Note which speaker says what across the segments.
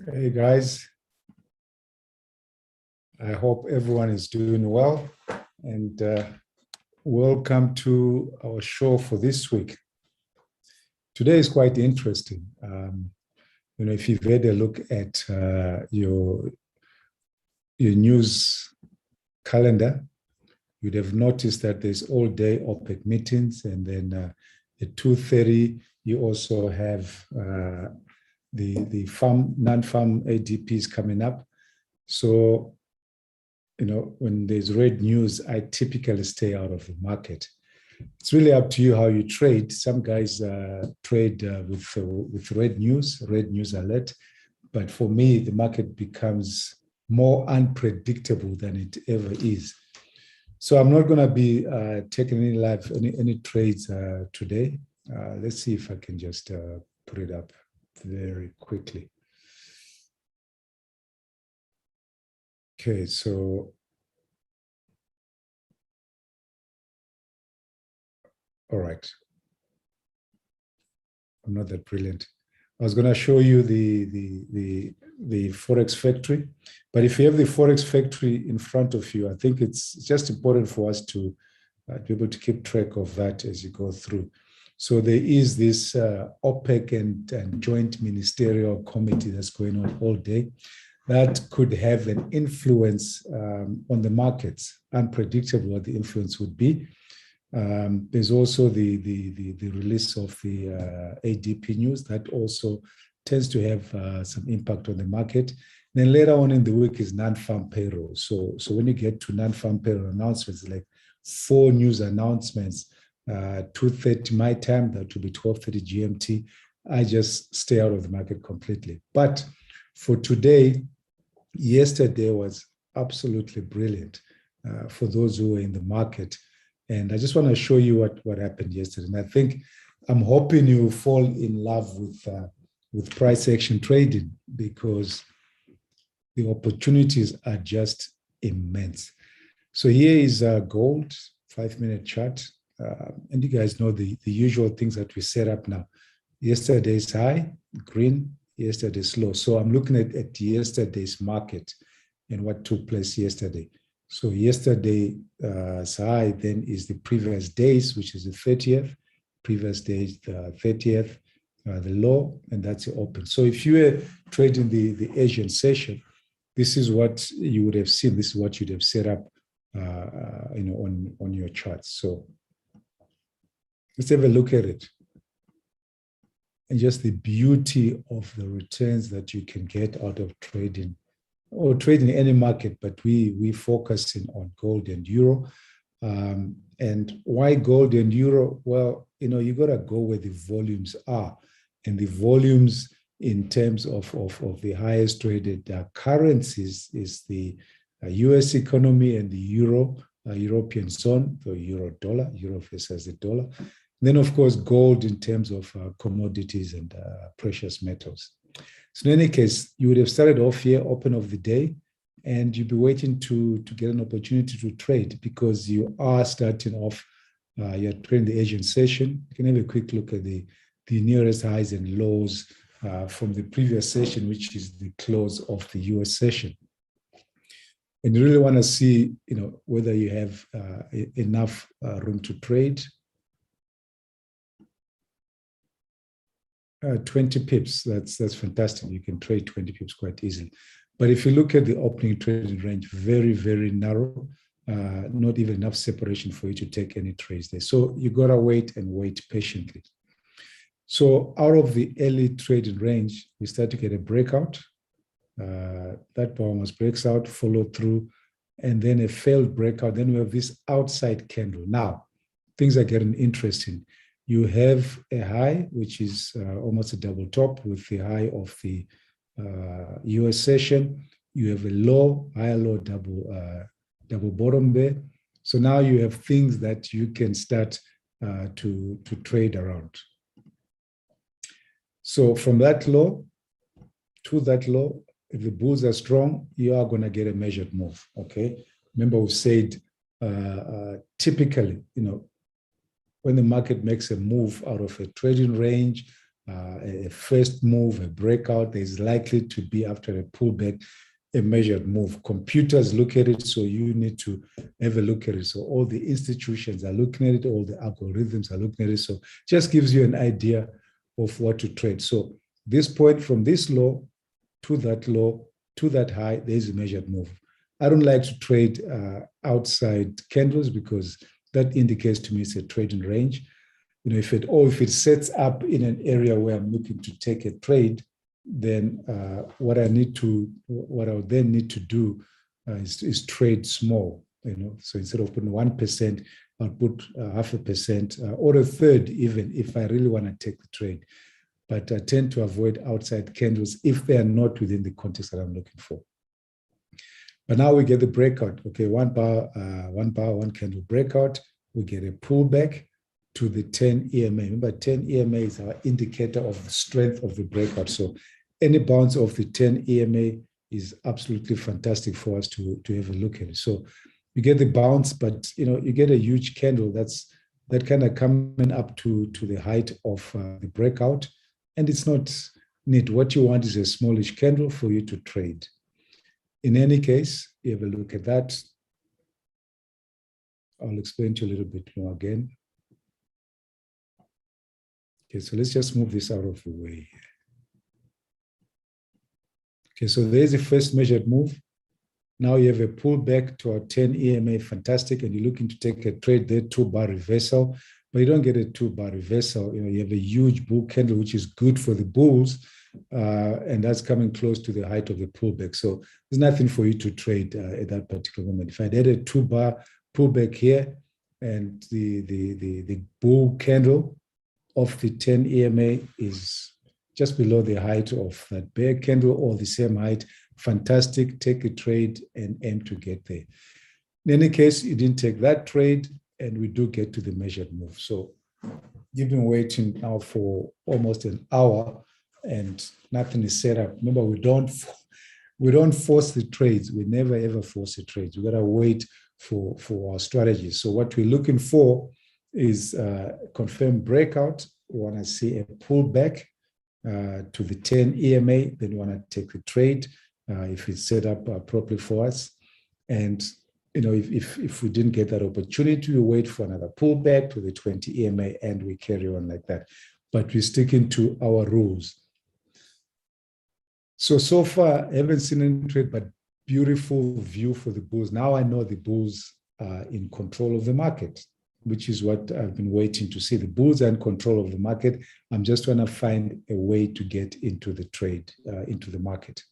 Speaker 1: Hey guys, I hope everyone is doing well and welcome to our show for this week. Today is quite interesting. If you've had a look at your news calendar, you'd have noticed that there's all day OPEC meetings, and then at 2:30 you also have the non-farm ADPs coming up. So, when there's red news, I typically stay out of the market. It's really up to you how you trade. Some guys trade with red news alert. But for me, the market becomes more unpredictable than it ever is. So I'm not going to be taking any trades today. Let's see if I can just put it up very quickly. Okay, so all right. I'm not that brilliant. I was going to show you the Forex Factory, but if you have the Forex Factory in front of you, I think it's just important for us to be able to keep track of that as you go through. So there is this OPEC and joint ministerial committee that's going on all day. That could have an influence on the markets. Unpredictable what the influence would be. There's also the release of the ADP news that also tends to have some impact on the market. Then later on in the week is non-farm payroll. So when you get to non-farm payroll announcements, like 4 news announcements, 2:30 my time, that will be 12:30 GMT. I just stay out of the market completely. But for today, yesterday was absolutely brilliant for those who were in the market. And I just want to show you what happened yesterday. And I think I'm hoping you fall in love with price action trading, because the opportunities are just immense. So here is gold, 5-minute chart. And you guys know the usual things that we set up now. Yesterday's high, green, yesterday's low. So I'm looking at yesterday's market and what took place yesterday. So yesterday's high then is the previous days, which is the 30th, previous days, the 30th, the low, and that's the open. So if you were trading the Asian session, this is what you would have seen. This is what you'd have set up, on your charts. So let's have a look at it. And just the beauty of the returns that you can get out of trading, or trading any market, but we focusing on gold and euro. And why gold and euro? Well, you got to go where the volumes are. And the volumes in terms of the highest traded currencies is the US economy and the euro, European zone, the euro dollar, euro versus the dollar. And then, of course, gold in terms of commodities and precious metals. So in any case, you would have started off here, open of the day, and you'd be waiting to get an opportunity to trade, because you are starting off, you're trading the Asian session. You can have a quick look at the nearest highs and lows from the previous session, which is the close of the US session. And you really want to see, whether you have enough room to trade. 20 pips, that's fantastic. You can trade 20 pips quite easily. But if you look at the opening trading range, very, very narrow, not even enough separation for you to take any trades there. So you got to wait and wait patiently. So out of the early trading range, we start to get a breakout. That bar almost breaks out, follow through, and then a failed breakout. Then we have this outside candle. Now, things are getting interesting. You have a high, which is almost a double top with the high of the US session. You have a low, higher low, double bottom there. So now you have things that you can start to trade around. So from that low to that low, if the bulls are strong, you are going to get a measured move, okay? Remember, we said typically, when the market makes a move out of a trading range, a first move, a breakout. There's likely to be, after a pullback, a measured move. Computers look at it, so you need to have a look at it. So all the institutions are looking at it, all the algorithms are looking at it. So just gives you an idea of what to trade. So this point, from this low to that high, there's a measured move. I don't like to trade outside candles because that indicates to me it's a trading range. If it sets up in an area where I'm looking to take a trade, then what I would then need to do is trade small. So instead of putting 1%, I'll put 0.5% or a third, even if I really want to take the trade. But I tend to avoid outside candles if they are not within the context that I'm looking for. But now we get the breakout. Okay, one bar, one candle breakout. We get a pullback to the 10 EMA. Remember, 10 EMA is our indicator of the strength of the breakout. So any bounce of the 10 EMA is absolutely fantastic for us to have a look at it. So you get the bounce, but you get a huge candle that kind of coming up to the height of the breakout, and it's not neat. What you want is a smallish candle for you to trade. In any case, you have a look at that. I'll explain to you a little bit more again. Okay, so let's just move this out of the way. Okay, so there's the first measured move. Now you have a pullback to our 10 EMA, fantastic, and you're looking to take a trade there, 2-bar reversal, but you don't get a 2-bar reversal. You have a huge bull candle, which is good for the bulls, and that's coming close to the height of the pullback. So there's nothing for you to trade at that particular moment. If I had a 2-bar pullback here, and the bull candle of the 10 EMA is just below the height of that bear candle or the same height, fantastic, take a trade and aim to get there. In any case, you didn't take that trade, and we do get to the measured move. So you've been waiting now for almost an hour and nothing is set up. Remember, we don't force the trades. We never ever force the trades. We gotta wait for our strategies. So what we're looking for is confirmed breakout. We want to see a pullback to the 10 EMA. Then we want to take the trade if it's set up properly for us. And if we didn't get that opportunity, we wait for another pullback to the 20 EMA and we carry on like that. But we're sticking to our rules. So far, I haven't seen any trade, but beautiful view for the bulls. Now I know the bulls are in control of the market, which is what I've been waiting to see. The bulls are in control of the market. I'm just trying to find a way to get into the trade, into the market.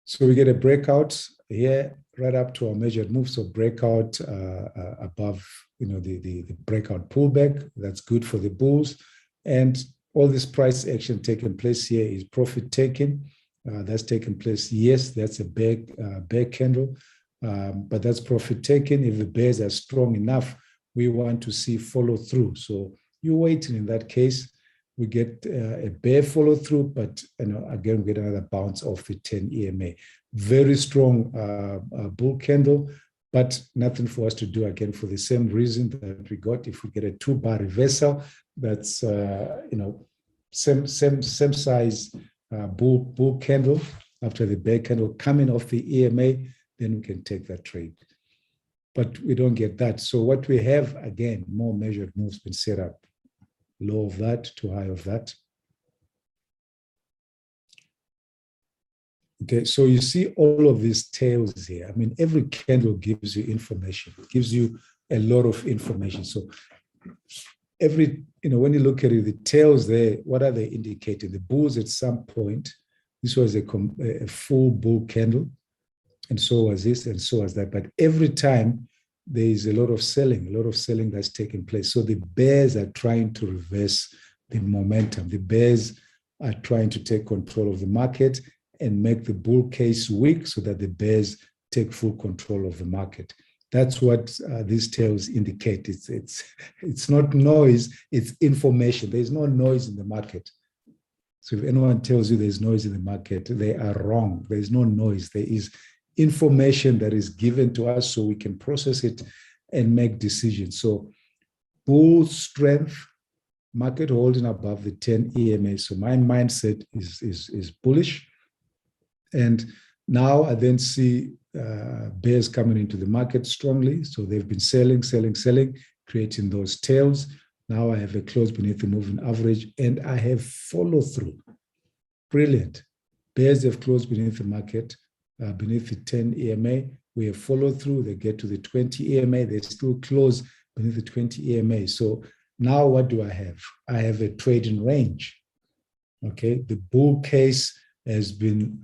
Speaker 1: So we get a breakout here, right up to our measured move. So breakout above, the breakout pullback. That's good for the bulls. And all this price action taking place here is profit taking. That's taken place. Yes, that's a bear candle. But that's profit taken. If the bears are strong enough, we want to see follow through. So you're waiting in that case. We get a bear follow through, but again, we get another bounce off the 10 EMA. Very strong bull candle, but nothing for us to do again for the same reason that we got. If we get a 2-bar reversal, that's same size bull candle after the bear candle coming off the EMA, then we can take that trade. But we don't get that. So what we have, again, more measured moves been set up. Low of that to high of that. Okay, so you see all of these tails here. I mean, every candle gives you information. It gives you a lot of information. So when you look at it, the tails there, what are they indicating? The bulls at some point, this was a full bull candle, and so was this, and so was that. But every time there is a lot of selling that's taking place. So the bears are trying to reverse the momentum. The bears are trying to take control of the market and make the bull case weak so that the bears take full control of the market. That's what these tails indicate. It's not noise, it's information. There's no noise in the market. So if anyone tells you there's noise in the market, they are wrong. There's no noise. There is information that is given to us so we can process it and make decisions. So bull strength market holding above the 10 EMA. So my mindset is bullish. And now I then see bears coming into the market strongly. So they've been selling, creating those tails. Now I have a close beneath the moving average and I have follow through. Brilliant. Bears have closed beneath the market, beneath the 10 EMA. We have followed through. They get to the 20 EMA. They still close beneath the 20 EMA. So now what do I have? I have a trading range. Okay. The bull case has been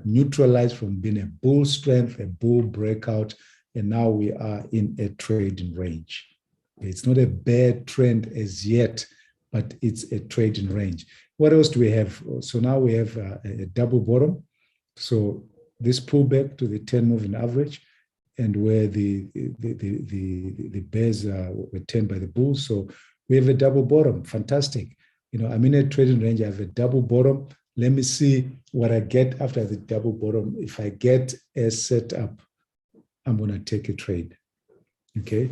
Speaker 1: neutralized from being a bull strength, a bull breakout, and now we are in a trading range. It's not a bear trend as yet, but it's a trading range. What else do we have? So now we have a double bottom. So this pullback to the 10 moving average, and where the bears were turned by the bulls. So we have a double bottom. Fantastic. You know, I'm in a trading range. I have a double bottom. Let me see what I get after the double bottom. If I get a setup, I'm going to take a trade. Okay.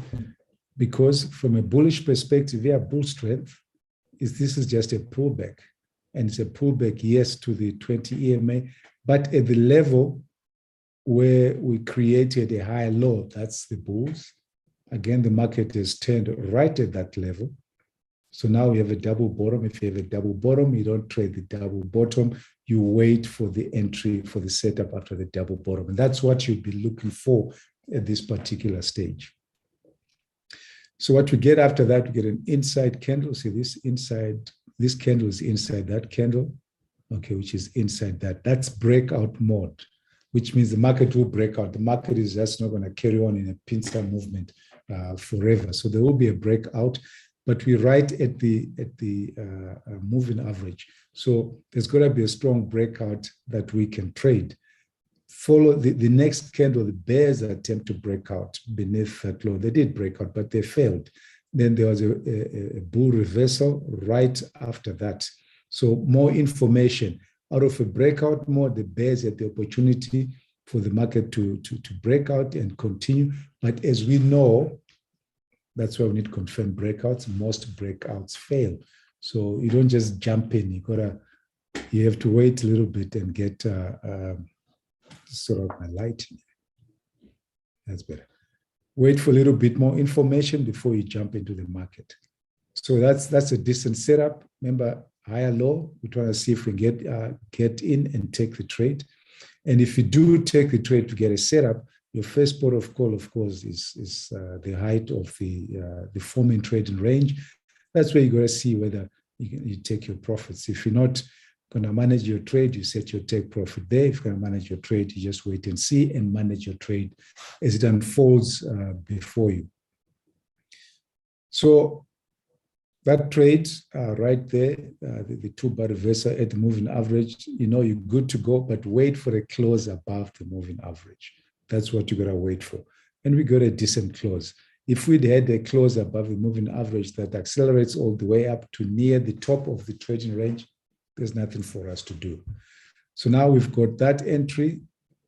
Speaker 1: Because from a bullish perspective, yeah, bull strength this is just a pullback. And it's a pullback, yes, to the 20 EMA, but at the level where we created a higher low, that's the bulls. Again, the market has turned right at that level. So now we have a double bottom. If you have a double bottom, you don't trade the double bottom. You wait for the entry, for the setup after the double bottom. And that's what you'd be looking for at this particular stage. So what we get after that, we get an inside candle. See this candle is inside that candle, okay, which is inside that. That's breakout mode, which means the market will break out. The market is just not going to carry on in a pincer movement forever. So there will be a breakout, but we're right at the moving average. So there's got to be a strong breakout that we can trade. Follow the next candle, the bears attempt to break out beneath that low. They did break out, but they failed. Then there was a bull reversal right after that. So more information. Out of a breakout mode, the bears had the opportunity for the market to break out and continue. But as we know, that's why we need confirmed breakouts. Most breakouts fail. So you don't just jump in. You have to wait a little bit and get sort of my light. That's better. Wait for a little bit more information before you jump into the market. So that's a decent setup. Remember, higher low. We're trying to see if we get in and take the trade. And if you do take the trade to get a setup, your first port of call, of course, is the height of the forming trading range. That's where you got to see whether you take your profits. If you're not going to manage your trade, you set your take profit there. If you're going to manage your trade, you just wait and see and manage your trade as it unfolds before you. So that trade right there, the two-bar reversal at the moving average, you're good to go, but wait for a close above the moving average. That's what you got to wait for. And we got a decent close. If we'd had a close above the moving average that accelerates all the way up to near the top of the trading range, there's nothing for us to do. So now we've got that entry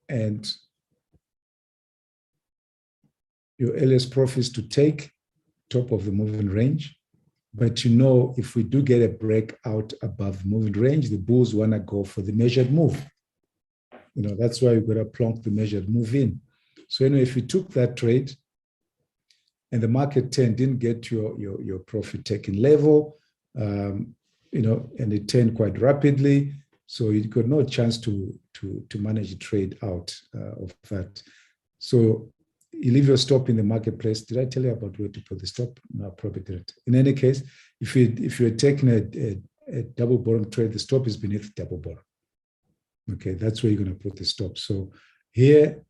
Speaker 1: and your earliest profits to take, top of the moving range. But if we do get a breakout above the moving range, the bulls want to go for the measured move. That's why you've got to plonk the measured move in. So if you took that trade and the market didn't get your profit taking level, and it turned quite rapidly. So you got no chance to manage the trade out of that. So you leave your stop in the marketplace. Did I tell you about where to put the stop? No, probably didn't. In any case, if you're taking a double bottom trade, the stop is beneath the double bottom. Okay, that's where you're going to put the stop. So here,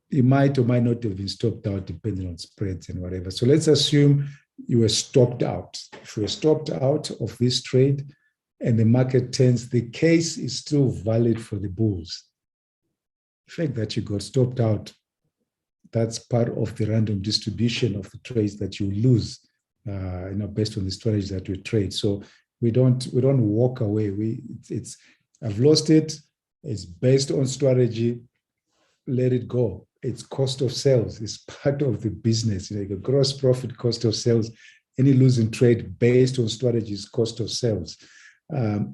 Speaker 1: you might or might not have been stopped out depending on spreads and whatever. So let's assume you were stopped out. If you were stopped out of this trade and the market turns, the case is still valid for the bulls. The fact that you got stopped out, that's part of the random distribution of the trades that you lose, based on the strategies that we trade. So we don't walk away. I've lost it. It's based on strategy. Let it go. It's cost of sales. It's part of the business. Your gross profit, cost of sales. Any losing trade based on strategy is cost of sales.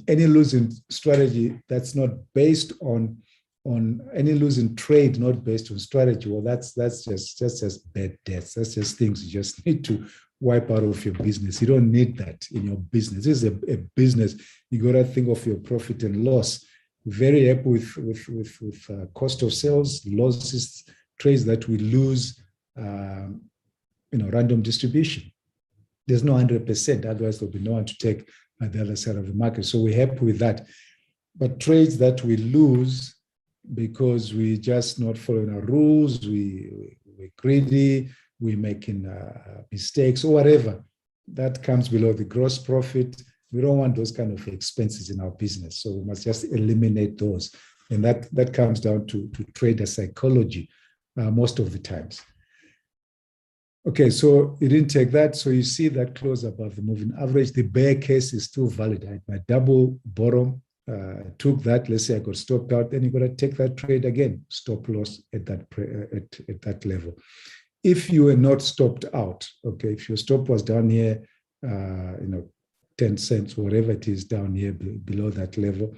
Speaker 1: Any losing strategy that's not based on any losing trade not based on strategy, well, that's just bad debts. That's just things you just need to wipe out of your business. You don't need that in your business. This is a business. You got to think of your profit and loss. Very happy with cost of sales, losses, trades that we lose, random distribution. There's no 100%, otherwise there'll be no one to take at the other side of the market. So we're happy with that. But trades that we lose because we're just not following our rules, we're greedy, we're making mistakes or whatever, that comes below the gross profit. We don't want those kind of expenses in our business. So we must just eliminate those. And that comes down to trader psychology most of the times. Okay, so you didn't take that. So you see that close above the moving average. The bear case is still valid. I had my double bottom, took that. Let's say I got stopped out. Then you got to take that trade again. Stop loss at that level. If you were not stopped out, okay, if your stop was down here, 10 cents, whatever it is down here below that level,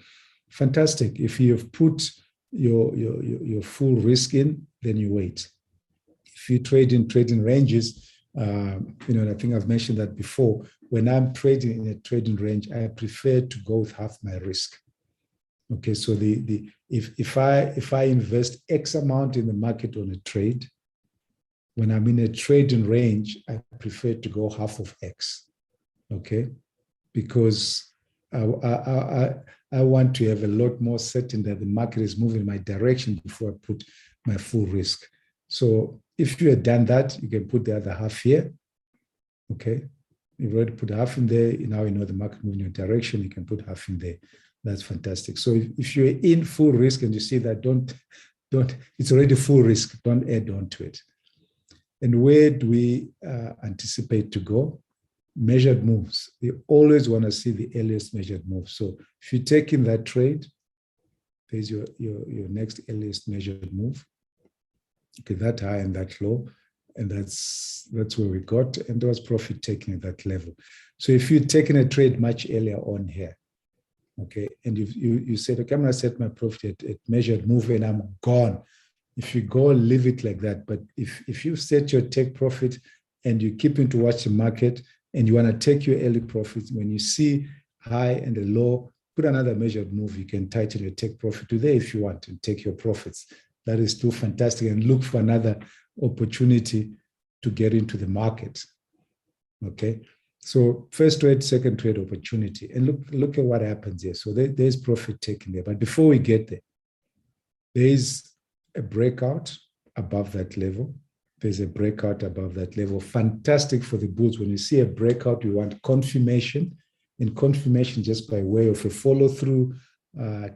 Speaker 1: fantastic. If you have put your full risk in, then you wait. If you trade in trading ranges, and I think I've mentioned that before, when I'm trading in a trading range, I prefer to go with half my risk. Okay, so if I invest X amount in the market on a trade, when I'm in a trading range, I prefer to go half of X. Okay, because I want to have a lot more certainty that the market is moving in my direction before I put my full risk. So if you had done that, you can put the other half here. Okay, you've already put half in there. Now you know the market moving in your direction. You can put half in there. That's fantastic. So if you're in full risk and you see that, don't. It's already full risk. Don't add on to it. And where do we anticipate to go? Measured moves. You always want to see the earliest measured move. So if you take in that trade, there's your next earliest measured move. Okay, that high and that low, and that's where we got, and there was profit taking at that level. So if you're taking a trade much earlier on here, okay, and you said, okay, I'm going to set my profit at measured move and I'm gone. If you go, leave it like that. But if you set your take profit and you keep to watch the market and you want to take your early profits, when you see high and a low, put another measured move. You can tighten your take profit to there if you want and take your profits. That is still fantastic, and look for another opportunity to get into the market. Okay, so first trade, second trade opportunity, and look at what happens here. So there's profit taken there, but before we get there, there is a breakout above that level. There's a breakout above that level. Fantastic for the bulls. When you see a breakout, you want confirmation, and confirmation just by way of a follow-through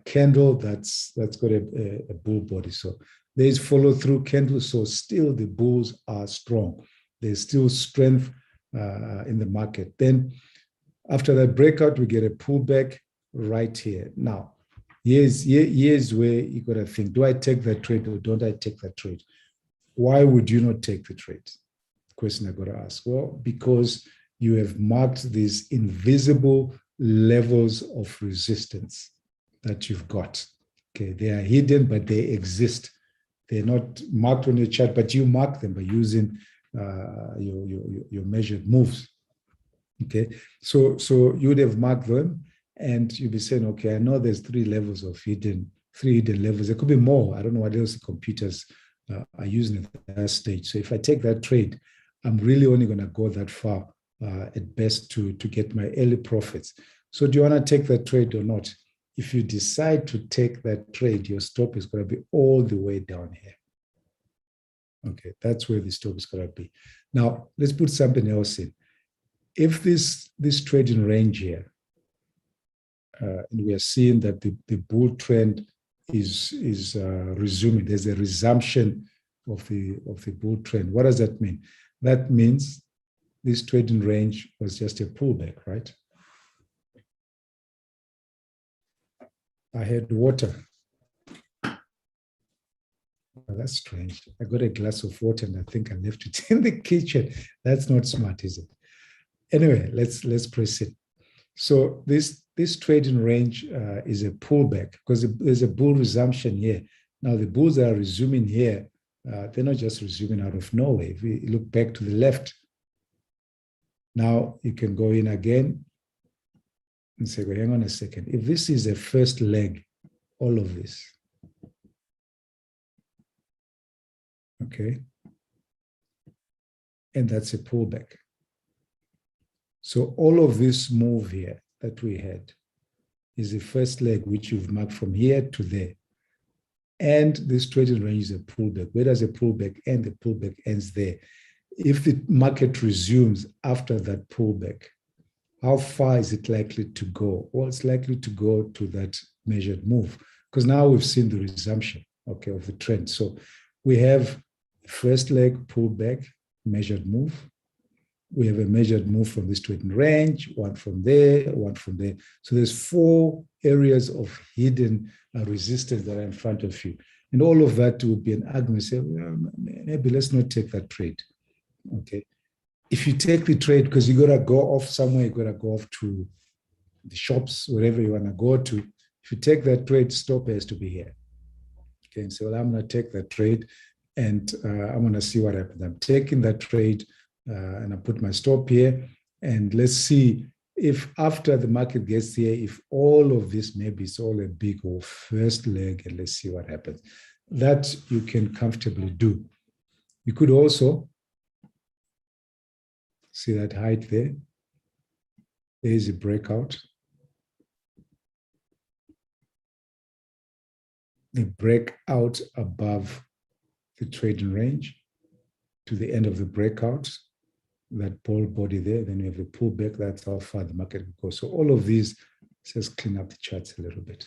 Speaker 1: candle that's got a bull body. So there's follow-through candle. So still the bulls are strong. There's still strength in the market. Then after that breakout, we get a pullback right here. Now, here's where you got to think, do I take that trade or don't I take that trade? Why would you not take the trade? Question I got to ask. Well, because you have marked these invisible levels of resistance that you've got. Okay, they are hidden, but they exist. They're not marked on your chart, but you mark them by using your measured moves. Okay, so you would have marked them, and you'd be saying, okay, I know there's three hidden levels. There could be more. I don't know what else the computers are using at that stage. So if I take that trade, I'm really only going to go that far at best to get my early profits. So do you want to take that trade or not? If you decide to take that trade, your stop is going to be all the way down here. Okay, that's where the stop is going to be. Now, let's put something else in. If this trading range here, and we are seeing that the bull trend is resuming, there's a resumption of the bull trend. What does that mean? That means this trading range was just a pullback, right? I had water. Oh, that's strange. I got a glass of water and I think I left it in the kitchen. That's not smart, is it? Anyway, let's proceed. So this trading range is a pullback because there's a bull resumption here. Now the bulls that are resuming here, they're not just resuming out of nowhere. If we look back to the left, now you can go in again and say, well, hang on a second. If this is a first leg, all of this, okay, and that's a pullback. So all of this move here that we had is the first leg, which you've marked from here to there. And this trading range is a pullback. Where does a pullback end? The pullback ends there. If the market resumes after that pullback, how far is it likely to go? Well, it's likely to go to that measured move because now we've seen the resumption, okay, of the trend. So we have first leg pullback, measured move. We have a measured move from this trading range, one from there, one from there. So there's 4 areas of hidden resistance that are in front of you. And all of that would be an argument. Say, well, maybe let's not take that trade. Okay. If you take the trade, because you got to go off somewhere, you got to go off to the shops, wherever you want to go to. If you take that trade, stop has to be here. Okay. And so, well, I'm going to take that trade and I'm going to see what happens. I'm taking that trade. And I put my stop here, and let's see if after the market gets here, if all of this, maybe it's all a big old first leg, and let's see what happens. That you can comfortably do. You could also see that height there. There's a breakout. The breakout above the trading range to the end of the breakout. That ball body there, then we have a pullback. That's how far the market will go. So all of these, just clean up the charts a little bit.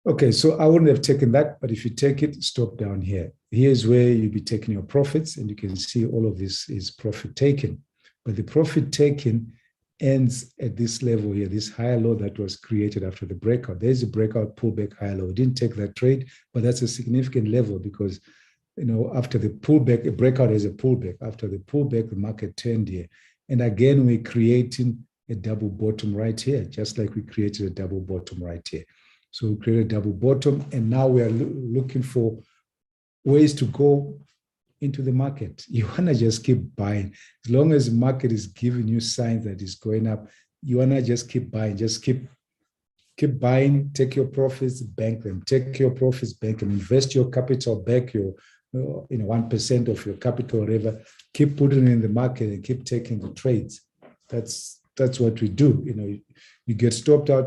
Speaker 1: Okay, so I wouldn't have taken that, but if you take it, stop down here. Here's where you'll be taking your profits, and you can see all of this is profit taken. But the profit taken ends at this level here, this higher low that was created after the breakout. There's a breakout, pullback, higher low. We didn't take that trade, but that's a significant level because after the pullback, a breakout is a pullback. After the pullback, the market turned here. And again, we're creating a double bottom right here, just like we created a double bottom right here. So we created a double bottom, and now we are looking for ways to go into the market. You want to just keep buying. As long as the market is giving you signs that it's going up, you want to just keep buying. Just keep buying, take your profits, bank them. Take your profits, bank them. Invest your capital back, your 1% of your capital, whatever, keep putting it in the market and keep taking the trades. That's what we do. You get stopped out,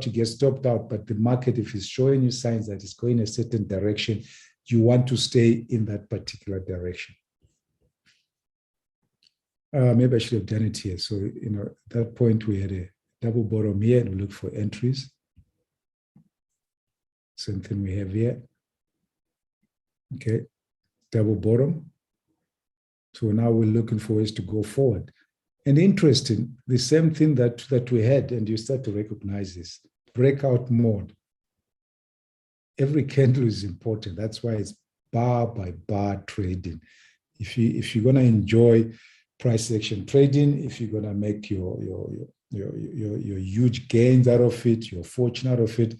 Speaker 1: but the market, if it's showing you signs that it's going a certain direction, you want to stay in that particular direction. Maybe I should have done it here. So, at that point we had a double bottom here and we look for entries. Same thing we have here. Okay. Double bottom. So now we're looking for ways to go forward. And interesting, the same thing that we had, and you start to recognize this, breakout mode. Every candle is important. That's why it's bar by bar trading. If you're going to enjoy price action trading, if you're going to make your huge gains out of it, your fortune out of it,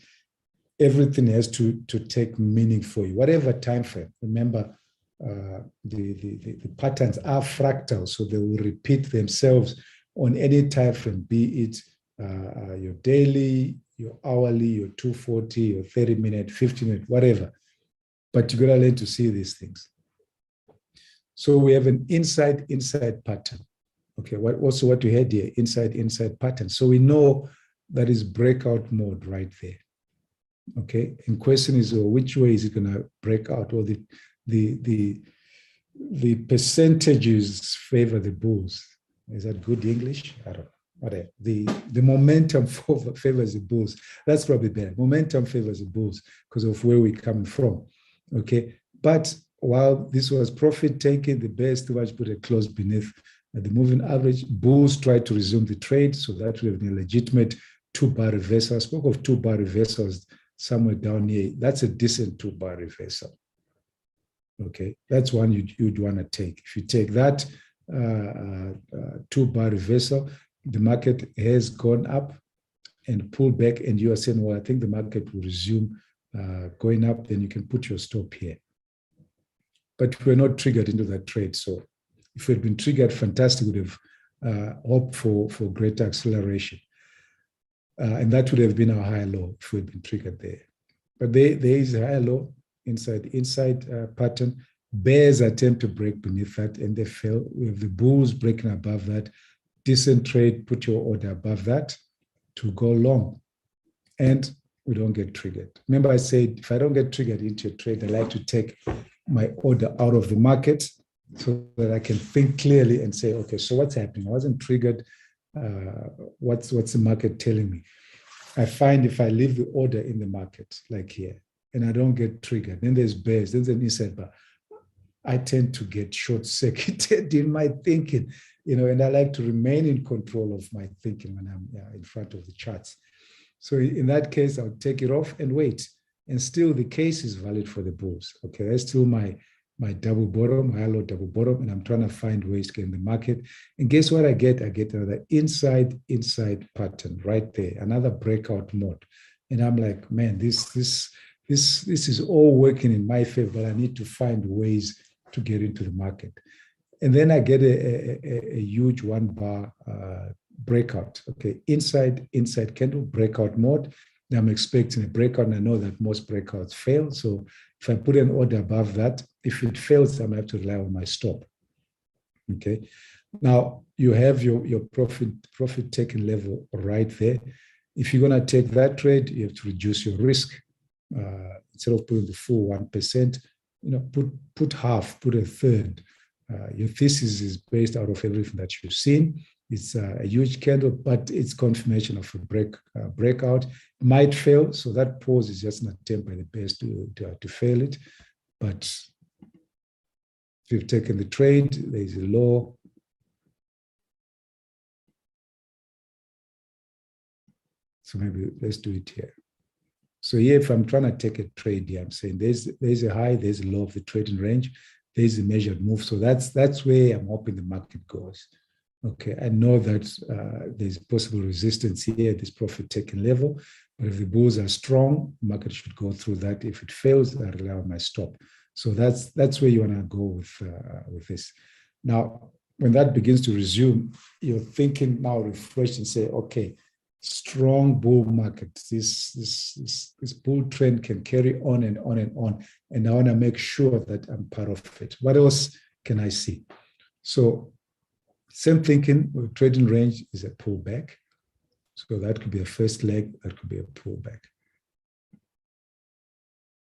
Speaker 1: everything has to take meaning for you, whatever time frame. Remember, the patterns are fractal, so they will repeat themselves on any time frame, be it your daily, your hourly, your 240, your 30-minute, 50-minute, whatever. But you got to learn to see these things. So we have an inside pattern. Okay, what we had here, inside pattern. So we know that is breakout mode right there. Okay, and question is, which way is it going to break out? Or the percentages favor the bulls. Is that good English? I don't know. Whatever. The momentum favors the bulls. That's probably better. Momentum favors the bulls because of where we're coming from. Okay, but while this was profit taking, the bears too much put a close beneath the moving average. Bulls tried to resume the trade, so that would have been a legitimate 2-bar reversal. I spoke of 2-bar reversals somewhere down here. That's a decent 2-bar reversal. Okay, that's one you'd want to take. If you take that, two-bar reversal, the market has gone up and pulled back, and you are saying, well, I think the market will resume going up, then you can put your stop here. But we're not triggered into that trade. So if we'd been triggered, fantastic, we would have hoped for greater acceleration. And that would have been our higher low if we'd been triggered there. But there is a higher low inside pattern. Bears attempt to break beneath that, and they fail. We have the bulls breaking above that. Decent trade, put your order above that to go long. And we don't get triggered. Remember I said, if I don't get triggered into a trade, I like to take my order out of the market so that I can think clearly and say, okay, so what's happening? I wasn't triggered. What's the market telling me? I find if I leave the order in the market, like here, and I don't get triggered, then there's bears, then there's an inside bar. I tend to get short-circuited in my thinking, and I like to remain in control of my thinking when I'm in front of the charts. So in that case, I'll take it off and wait. And still the case is valid for the bulls. Okay, that's still my double bottom, my low double bottom, and I'm trying to find ways to get in the market. And guess what I get? I get another inside pattern right there, another breakout mode. And I'm like, man, this is all working in my favor, but I need to find ways to get into the market. And then I get a huge one bar breakout. Okay, inside candle breakout mode. I'm expecting a breakout, and I know that most breakouts fail. So if I put an order above that, if it fails, I'm going to have to rely on my stop. Okay. Now you have your profit taking level right there. If you're going to take that trade, you have to reduce your risk. Instead of putting the full 1%, put half, put a third. Your thesis is based out of everything that you've seen. It's a huge candle, but it's confirmation of a breakout. It might fail, so that pause is just an attempt by the bears to fail it. But if you've taken the trade, there is a low. So maybe let's do it here. So here, if I'm trying to take a trade here, I'm saying there's a high, there's a low of the trading range, there's a measured move. So that's where I'm hoping the market goes. Okay, I know that there's possible resistance here at this profit-taking level, but if the bulls are strong, the market should go through that. If it fails, I rely on my stop. So that's where you want to go with this. Now, when that begins to resume, you're thinking now refreshed and say, okay, strong bull market. This bull trend can carry on and on and on, and I want to make sure that I'm part of it. What else can I see? So same thinking, trading range is a pullback. So that could be a first leg, that could be a pullback.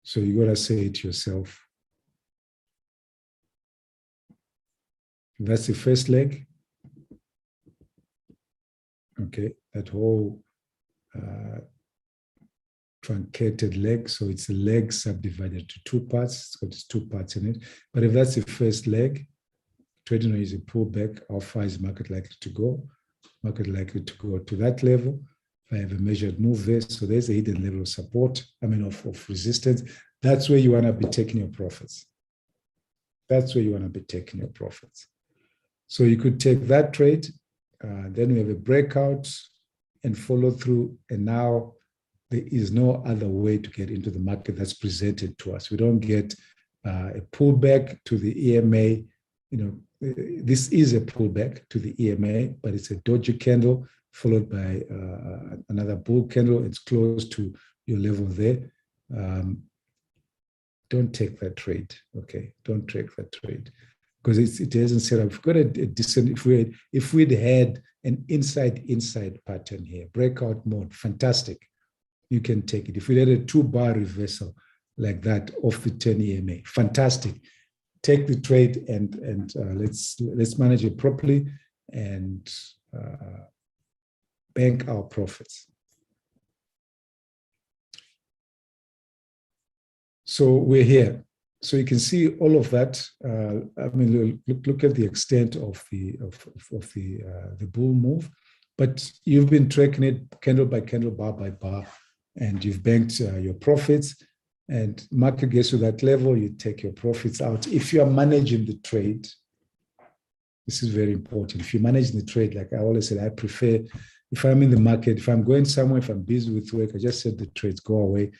Speaker 1: So you got to say to yourself, that's the first leg. Okay, that whole truncated leg. So it's a leg subdivided to two parts. It's got two parts in it. But if that's the first leg, trading range is a pullback. How far is the market likely to go? Market likely to go to that level. If I have a measured move there, so there's a hidden level of support, of resistance. That's where you want to be taking your profits. That's where you want to be taking your profits. So you could take that trade, then we have a breakout and follow through. And now there is no other way to get into the market that's presented to us. We don't get a pullback to the EMA. This is a pullback to the EMA, but it's a doji candle followed by another bull candle. It's close to your level there. Don't take that trade, okay? Don't take that trade because it hasn't set up. We've got a decent, if we'd had an inside pattern here, breakout mode, fantastic. You can take it. If we had a 2-bar reversal like that off the 10 EMA, fantastic. Take the trade and let's manage it properly and bank our profits. So we're here. So you can see all of that. Look at the extent of the bull move, but you've been tracking it candle by candle, bar by bar, and you've banked your profits. And market gets to that level, you take your profits out. If you are managing the trade, This is very important. If you manage the trade, like I always said, I prefer, if I'm in the market, if I'm going somewhere, if I'm busy with work, I just set the trades, go away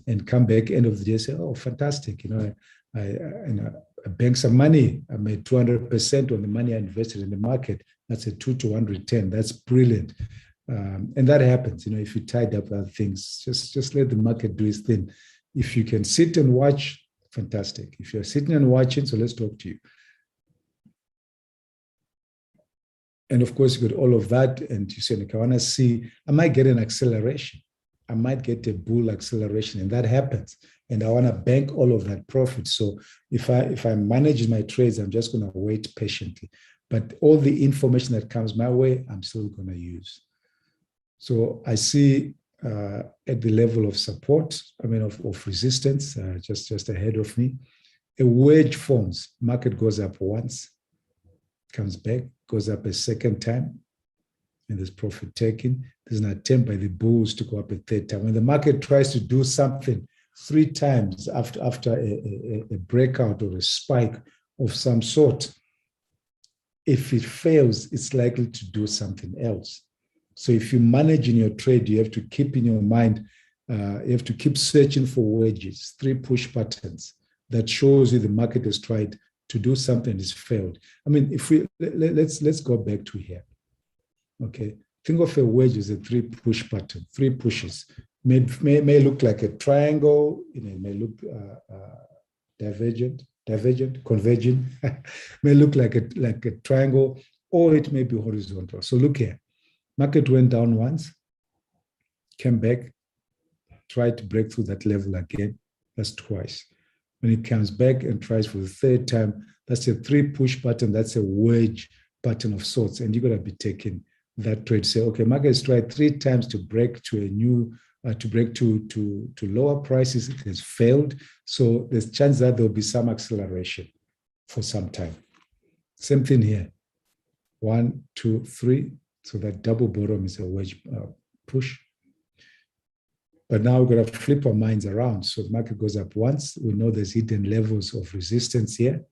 Speaker 1: and come back end of the day, say, oh, fantastic. I bank some money. I made 200% on the money I invested in the market. That's a 2-to-1 return. That's brilliant. And that happens, if you tied up other things, just let the market do its thing. If you can sit and watch, fantastic. If you're sitting and watching, so let's talk to you. And of course, you got all of that. And you say, I want to see, I might get an acceleration. I might get a bull acceleration, and that happens. And I want to bank all of that profit. So if I manage my trades, I'm just going to wait patiently. But all the information that comes my way, I'm still going to use. So I see at the level of support, of resistance, just ahead of me, a wedge forms. Market goes up once, comes back, goes up a second time, and there's profit taking. There's an attempt by the bulls to go up a third time. When the market tries to do something 3 times after a breakout or a spike of some sort, if it fails, it's likely to do something else. So if you manage in your trade, you have to keep in your mind, you have to keep searching for wedges, 3 push patterns that shows you the market has tried to do something and it's failed. If we let's go back to here. Okay, think of a wedge as a 3 push pattern, 3 pushes. May look like a triangle, it may look divergent, converging, may look like a triangle, or it may be horizontal. So look here, market went down once, came back, tried to break through that level again. That's twice. When it comes back and tries for the 3rd time, that's a 3 push pattern. That's a wedge pattern of sorts. And you're going to be taking that trade. Say, okay, market has tried 3 times to break to a new, to break to lower prices. It has failed. So there's chance that there'll be some acceleration for some time. Same thing here. 1, 2, 3. So that double bottom is a wedge push. But now we're going to flip our minds around. So the market goes up once. We know there's hidden levels of resistance here.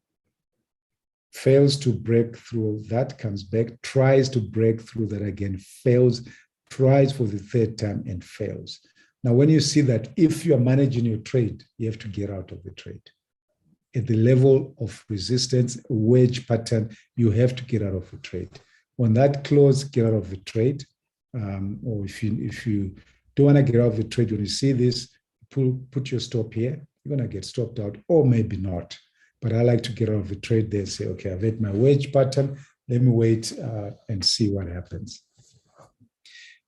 Speaker 1: Fails to break through that, comes back, tries to break through that again, fails, tries for the 3rd time and fails. Now, when you see that, if you're managing your trade, you have to get out of the trade. At the level of resistance, wedge pattern, you have to get out of the trade. When that close, get out of the trade. Or if you don't want to get out of the trade, when you see this, put your stop here, you're going to get stopped out, or maybe not. But I like to get out of the trade there and say, okay, I've hit my wedge pattern. Let me wait and see what happens.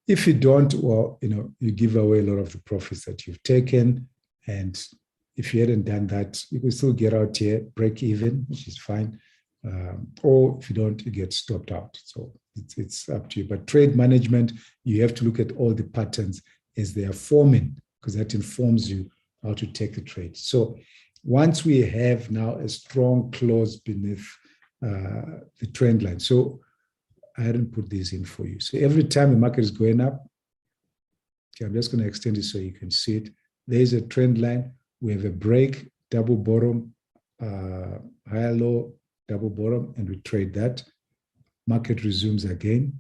Speaker 1: If you don't, well, you give away a lot of the profits that you've taken. And if you hadn't done that, you can still get out here, break even, which is fine. Or if you don't, you get stopped out. So it's up to you. But trade management, you have to look at all the patterns as they are forming, because that informs you how to take the trade. So once we have now a strong close beneath the trend line. So I hadn't put these in for you. So every time the market is going up, okay, I'm just going to extend it so you can see it. There's a trend line. We have a break, double bottom, higher low, double bottom, and we trade that. Market resumes again.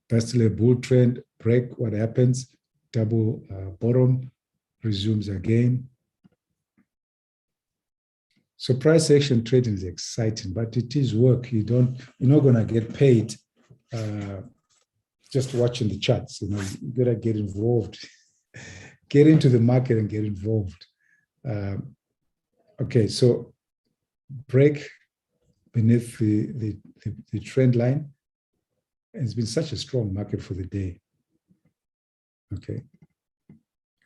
Speaker 1: That's still a bull trend. Break, what happens? Double bottom, resumes again. So price action trading is exciting, but it is work. You're not going to get paid just watching the charts. You got to get involved. Get into the market and get involved. Okay, so break beneath the trend line. It's been such a strong market for the day. Okay,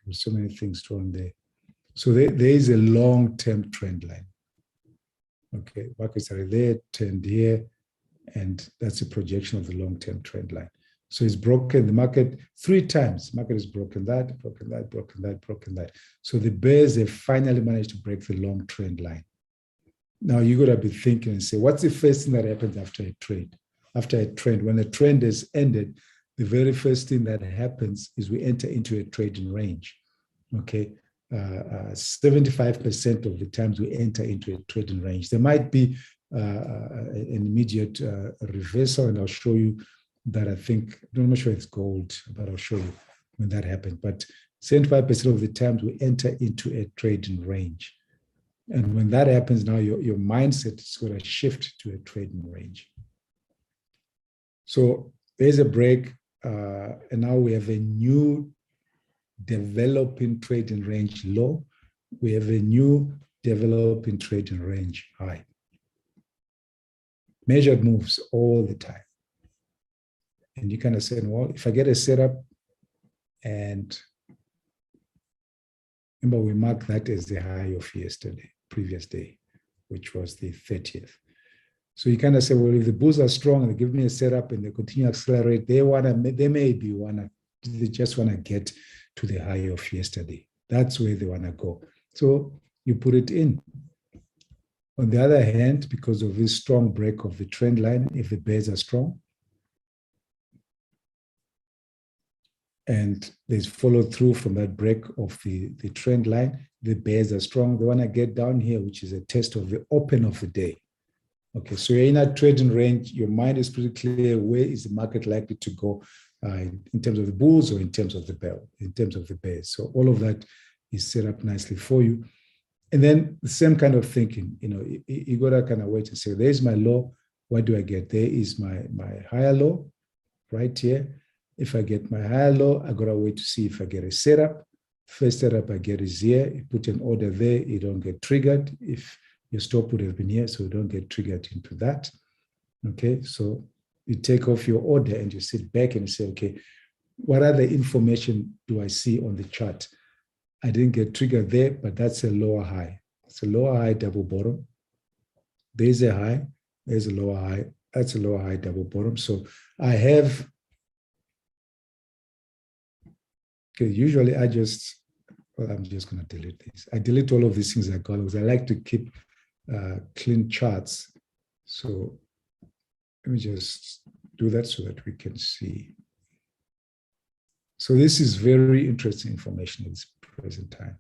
Speaker 1: there's so many things thrown there. So there is a long-term trend line. Okay, markets are there, trend here, and that's a projection of the long-term trend line. So it's broken the market 3 times. Market has broken that, broken that, broken that, broken that. So the bears have finally managed to break the long trend line. Now you got to be thinking and say, what's the first thing that happens after a trade? After a trend, when the trend is ended, the very first thing that happens is we enter into a trading range. Okay, 75% of the times we enter into a trading range. There might be an immediate reversal, and I'll show you that. I'm not sure it's gold, but I'll show you when that happened. But 75% of the times we enter into a trading range. And when that happens, now your mindset is going to shift to a trading range. So there's a break, and now we have a new developing trading range low. We have a new developing trading range high. Measured moves all the time. And you kind of say, well, if I get a setup, and remember we marked that as the high of yesterday, previous day, which was the 30th. So you kind of say, well, if the bulls are strong and they give me a setup and they continue to accelerate, they just want to get to the high of yesterday. That's where they want to go. So you put it in. On the other hand, because of this strong break of the trend line, if the bears are strong and there's follow through from that break of the trend line, the bears are strong, they want to get down here, which is a test of the open of the day. Okay, so you're in a trading range, your mind is pretty clear, where is the market likely to go in terms of the bulls or in terms of the bears. So all of that is set up nicely for you. And then the same kind of thinking, you got to kind of wait and say, there's my low, what do I get? There is my higher low right here. If I get my higher low, I got to wait to see if I get a setup. First setup I get is here. You put an order there, you don't get triggered. If your stop would have been here, so you don't get triggered into that. Okay, so you take off your order and you sit back and you say, okay, what other information do I see on the chart? I didn't get triggered there, but that's a lower high. It's a lower high double bottom. There's a high, there's a lower high, that's a lower high double bottom. So I have, okay, usually I'm just going to delete this. I delete all of these things I got because I like to keep clean charts. So let me just do that so that we can see. So this is very interesting information at this present time.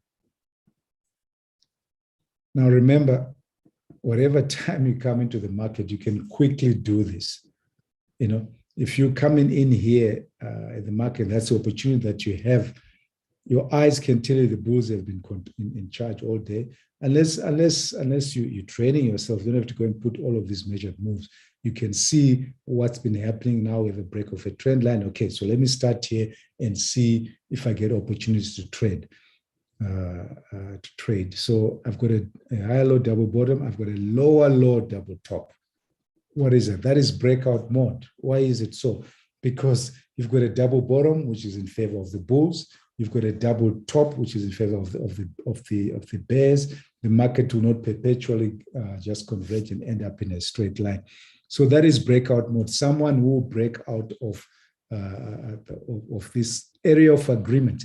Speaker 1: Now remember, whatever time you come into the market, you can quickly do this. If you're coming in here at the market, that's the opportunity that you have. Your eyes can tell you the bulls have been in charge all day. Unless you're training yourself, you don't have to go and put all of these measured moves. You can see what's been happening now with a break of a trend line. Okay, so let me start here and see if I get opportunities to trade. So I've got a higher low double bottom. I've got a lower low double top. What is it? That is breakout mode. Why is it so? Because you've got a double bottom, which is in favor of the bulls. You've got a double top, which is in favor of the bears. The market will not perpetually just converge and end up in a straight line. So that is breakout mode. Someone who will break out of this area of agreement,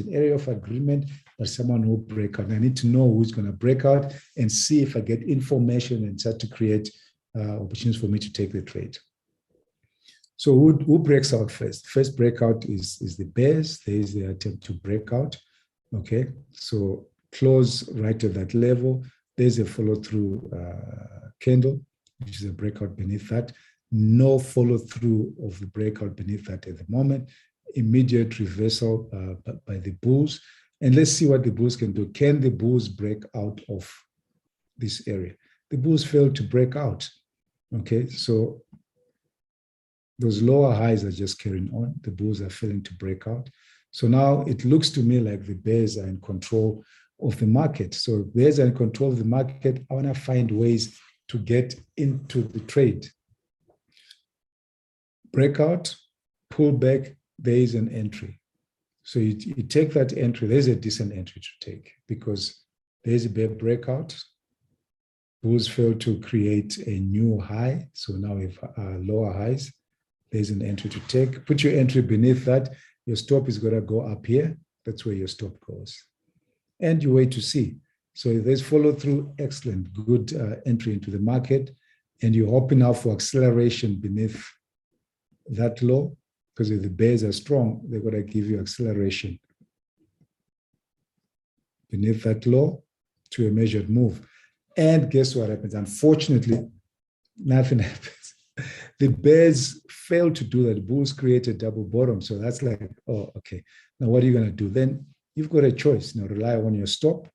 Speaker 1: but someone who will break out. I need to know who's going to break out and see if I get information and start to create opportunities for me to take the trade. So who breaks out first? First breakout is the bears. There is the attempt to break out. Okay, so close right at that level. There's a follow-through candle, which is a breakout beneath that. No follow-through of the breakout beneath that at the moment. Immediate reversal by the bulls. And let's see what the bulls can do. Can the bulls break out of this area? The bulls failed to break out. Okay, so those lower highs are just carrying on. The bulls are failing to break out. So now it looks to me like the bears are in control of the market. So if bears are in control of the market, I want to find ways to get into the trade. Breakout, pull back, there is an entry. So you take that entry, there's a decent entry to take because there's a bear breakout. Bulls fail to create a new high. So now we have lower highs. There's an entry to take. Put your entry beneath that. Your stop is going to go up here. That's where your stop goes. And you wait to see. So if there's follow through, excellent, good entry into the market. And you're hoping now for acceleration beneath that low, because if the bears are strong, they're going to give you acceleration beneath that low to a measured move. And guess what happens? Unfortunately, nothing happens. The bears fail to do that. The bulls create a double bottom. So that's like, oh, okay. Now what are you going to do? Then you've got a choice. Now rely on your stop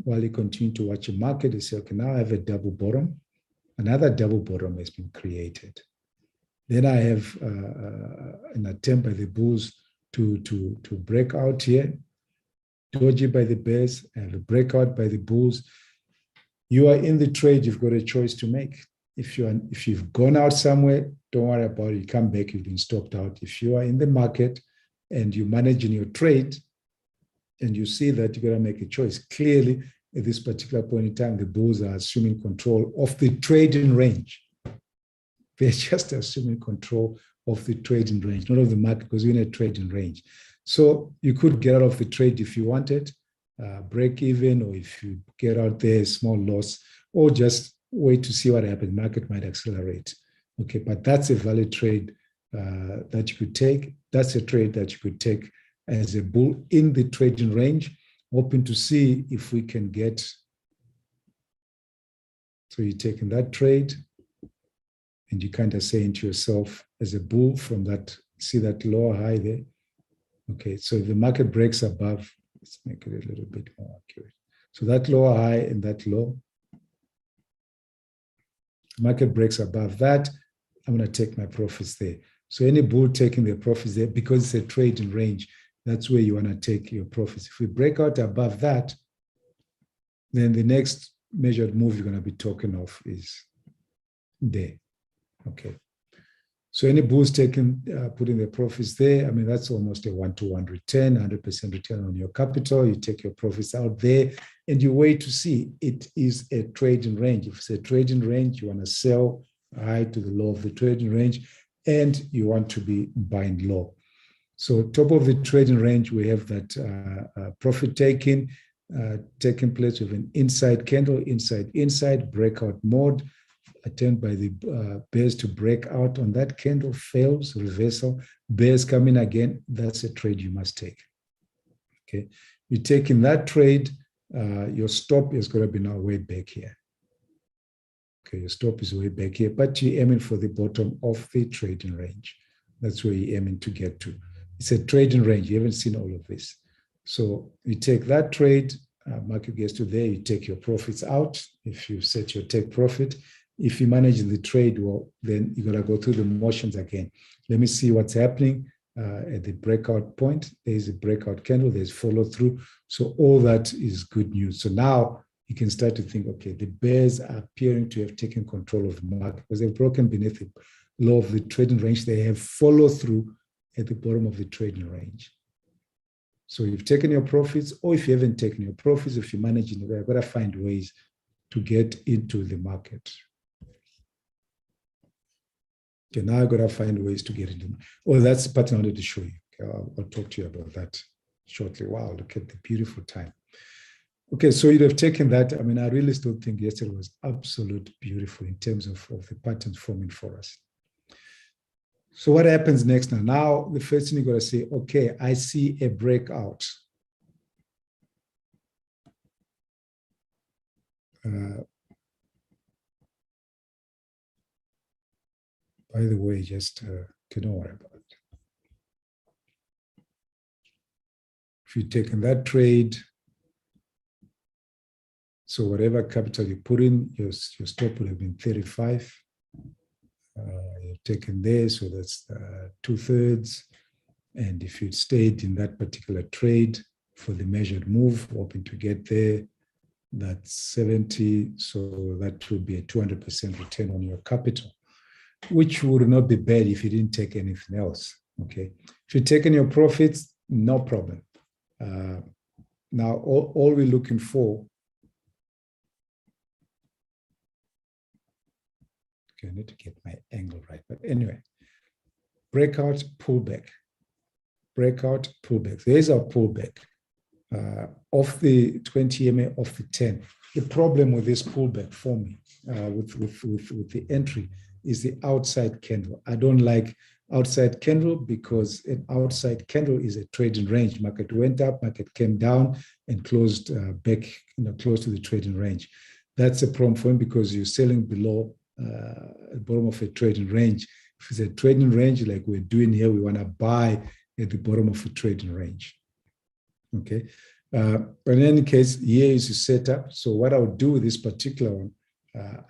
Speaker 1: while you continue to watch the market. You say, okay, now I have a double bottom. Another double bottom has been created. Then I have an attempt by the bulls to break out here. Doji by the bears, I have a breakout by the bulls. You are in the trade, you've got a choice to make. If you've gone out somewhere, don't worry about it. You come back, you've been stopped out. If you are in the market and you're managing your trade and you see that, you've got to make a choice. Clearly, at this particular point in time, the bulls are assuming control of the trading range. They're just assuming control of the trading range, not of the market, because we're in a trading range. So you could get out of the trade if you wanted, break even, or if you get out there, small loss, or just wait to see what happens. Market might accelerate. Okay, but that's a valid trade that you could take. That's a trade that you could take as a bull in the trading range, hoping to see if we can get. So you're taking that trade, and you kind of saying to yourself as a bull from that, see that lower high there. Okay, so if the market breaks above, let's make it a little bit more accurate. So that lower high and that low, market breaks above that, I'm going to take my profits there. So any bull taking their profits there, because it's a trading range, that's where you want to take your profits. If we break out above that, then the next measured move you're going to be talking of is there. Okay. So any bulls taking, putting their profits there, I mean, that's almost a 1-to-1 return, 100% return on your capital. You take your profits out there and you wait to see. It is a trading range. If it's a trading range, you want to sell high to the low of the trading range, and you want to be buying low. So top of the trading range, we have that profit taking place with an inside candle, inside, breakout mode. Attempt by the bears to break out on that candle, fails, reversal, bears coming again. That's a trade you must take. Okay, you're taking that trade, your stop is going to be now way back here. Okay, your stop is way back here, but you're aiming for the bottom of the trading range. That's where you're aiming to get to. It's a trading range. You haven't seen all of this. So you take that trade, market gets to there, you take your profits out. If you set your take profit, if you manage the trade well, then you're going to go through the motions again. Let me see what's happening at the breakout point. There's a breakout candle, there's follow through. So all that is good news. So now you can start to think, okay, the bears are appearing to have taken control of the market because they've broken beneath the low of the trading range. They have follow through at the bottom of the trading range. So you've taken your profits, or if you haven't taken your profits, if you're managing it, you've got to find ways to get into the market. Okay, now I've got to find ways to get into. Oh, that's the pattern I wanted to show you. Okay, I'll talk to you about that shortly. Wow, look at the beautiful time. Okay, so you'd have taken that. I mean, I really still think yesterday was absolutely beautiful in terms of the patterns forming for us. So what happens next now? Now, the first thing you got to say, okay, I see a breakout. By the way, just don't worry about it. If you've taken that trade, so whatever capital you put in, your stop would have been 35. You've taken there, so that's 2/3. And if you'd stayed in that particular trade for the measured move, hoping to get there, that's 70. So that would be a 200% return on your capital, which would not be bad if you didn't take anything else. Okay, if you're taking your profits, no problem. Now, all we're looking for. Okay, I need to get my angle right. But anyway, breakout, pullback. Breakout, pullback. There's our pullback off the 20 EMA, off the 10. The problem with this pullback for me, with the entry, is the outside candle. I don't like outside candle because an outside candle is a trading range. Market went up, market came down and closed back, close to the trading range. That's a problem for him because you're selling below the bottom of a trading range. If it's a trading range like we're doing here, we want to buy at the bottom of a trading range. Okay. But in any case, here is the setup. So what I would do with this particular one,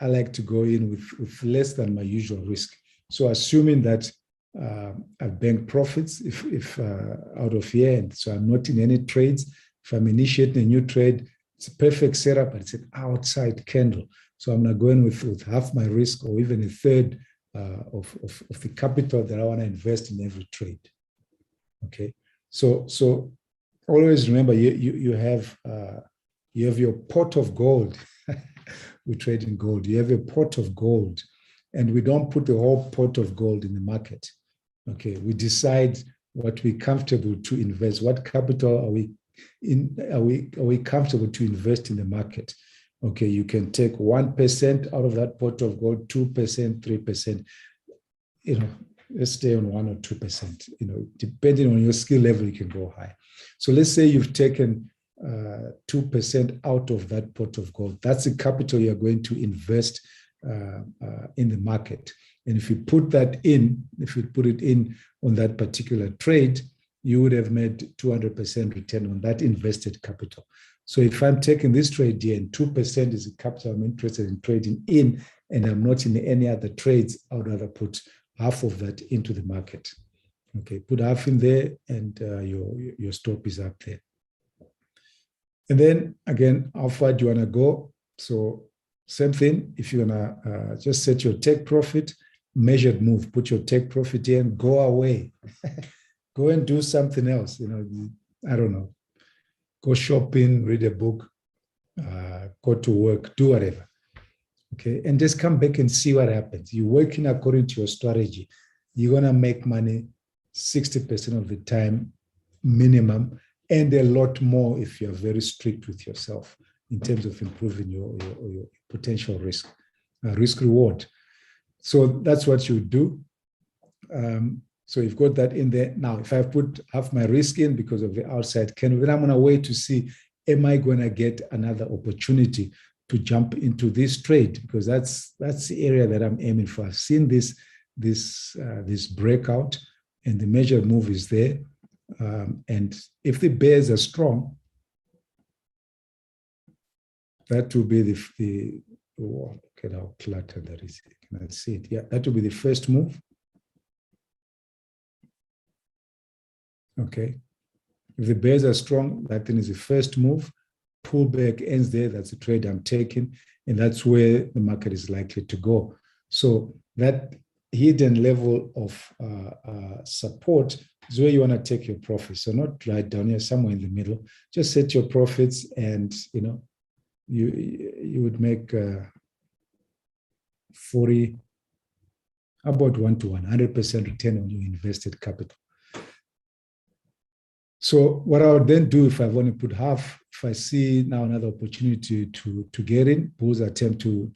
Speaker 1: I like to go in with less than my usual risk. So assuming that I've banked profits if out of here, and so I'm not in any trades. If I'm initiating a new trade, it's a perfect setup, but it's an outside candle. So I'm not going with half my risk or even a third of the capital that I want to invest in every trade. Okay, so always remember you have your pot of gold. We trade in gold. You have a pot of gold, and we don't put the whole pot of gold in the market. Okay, we decide what we're comfortable to invest. What capital are we comfortable to invest in the market? Okay, you can take 1% out of that pot of gold, 2%, 3%. Let's stay on 1 or 2%. Depending on your skill level, you can go high. So let's say you've taken 2% out of that pot of gold. That's the capital you're going to invest in the market. And if you put it in on that particular trade, you would have made 200% return on that invested capital. So if I'm taking this trade here and 2% is the capital I'm interested in trading in, and I'm not in any other trades, I would rather put half of that into the market. Okay, put half in there and your stop is up there. And then again, how far do you want to go? So same thing, if you want to just set your take profit, measured move, put your take profit in, go away. Go and do something else. I don't know. Go shopping, read a book, go to work, do whatever. Okay, and just come back and see what happens. You're working according to your strategy. You're going to make money 60% of the time minimum, and a lot more if you're very strict with yourself in terms of improving your potential risk reward. So that's what you do. So you've got that in there. Now, if I put half my risk in because of the outside candle, then I'm going to wait to see, am I going to get another opportunity to jump into this trade? Because that's the area that I'm aiming for. I've seen this breakout, and the measured move is there. And if the bears are strong, that will be the look at how cluttered that is. Can I see it? Yeah, that will be the first move. Okay. If the bears are strong, that then is the first move. Pullback ends there. That's the trade I'm taking. And that's where the market is likely to go. So that hidden level of support is where you want to take your profits. So not right down here, somewhere in the middle. Just set your profits, and you would make 40, about 1-to-1, 100% return on your invested capital. So what I would then do, if I want to put half, if I see now another opportunity to get in, bulls attempt to